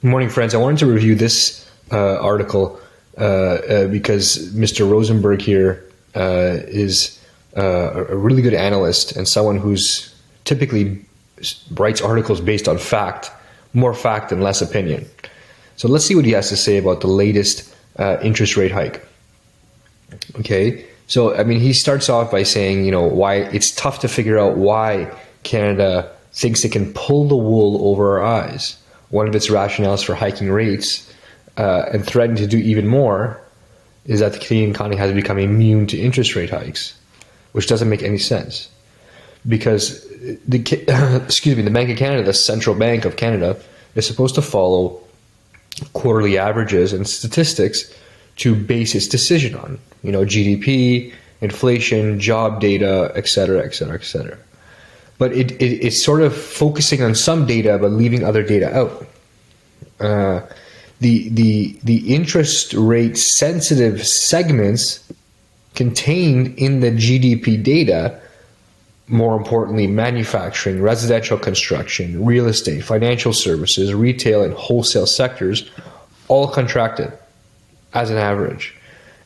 Good morning, friends. I wanted to review this article because Mr. Rosenberg here is a really good analyst and someone who's typically writes articles based on fact, more fact and less opinion. So let's see what he has to say about the latest interest rate hike. Okay, so I mean, he starts off by saying, why it's tough to figure out why Canada thinks it can pull the wool over our eyes. One of its rationales for hiking rates and threatening to do even more is that the Canadian economy has become immune to interest rate hikes, which doesn't make any sense. Because the Bank of Canada, the central bank of Canada, is supposed to follow quarterly averages and statistics to base its decision on, GDP, inflation, job data, et cetera, et cetera, et cetera. But it's sort of focusing on some data but leaving other data out. The interest rate sensitive segments contained in the GDP data, more importantly, manufacturing, residential construction, real estate, financial services, retail, and wholesale sectors, all contracted as an average.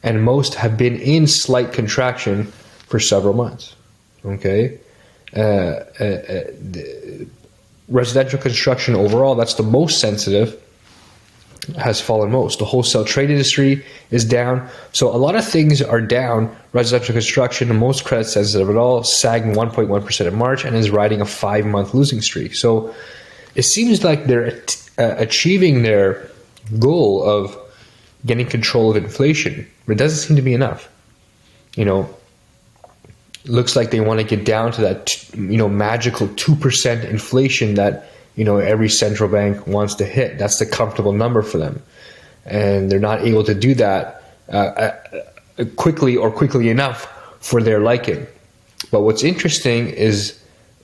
And most have been in slight contraction for several months. Okay? Residential construction overall, that's the most sensitive, has fallen most. The wholesale trade industry is down. So a lot of things are down. Residential construction, the most credit sensitive at all, sagging 1.1% in March and is riding a 5-month losing streak. So it seems like they're achieving their goal of getting control of inflation, but it doesn't seem to be enough. Looks like they want to get down to that, magical 2% inflation that, every central bank wants to hit. That's the comfortable number for them. And they're not able to do that quickly or quickly enough for their liking. But what's interesting is,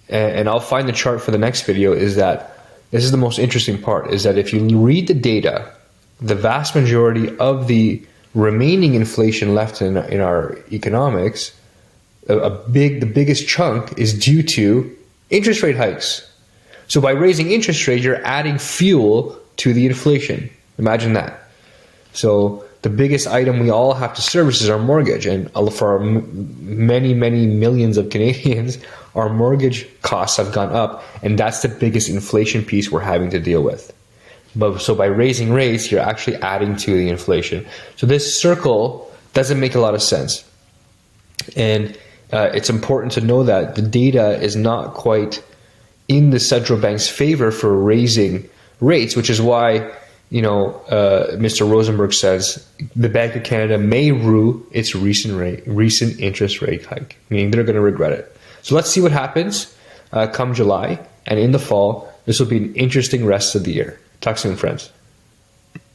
and I'll find the chart for the next video, is that this is the most interesting part, is that if you read the data, the vast majority of the remaining inflation left in our economics, the biggest chunk is due to interest rate hikes. So by raising interest rates, you're adding fuel to the inflation. Imagine that. So the biggest item we all have to service is our mortgage. And for many, many millions of Canadians, our mortgage costs have gone up. And that's the biggest inflation piece we're having to deal with. So by raising rates, you're actually adding to the inflation. So this circle doesn't make a lot of sense. And it's important to know that the data is not quite in the central bank's favor for raising rates, which is why, Mr. Rosenberg says the Bank of Canada may rue its recent interest rate hike, meaning they're going to regret it. So let's see what happens come July, and in the fall, this will be an interesting rest of the year. Talk soon, friends.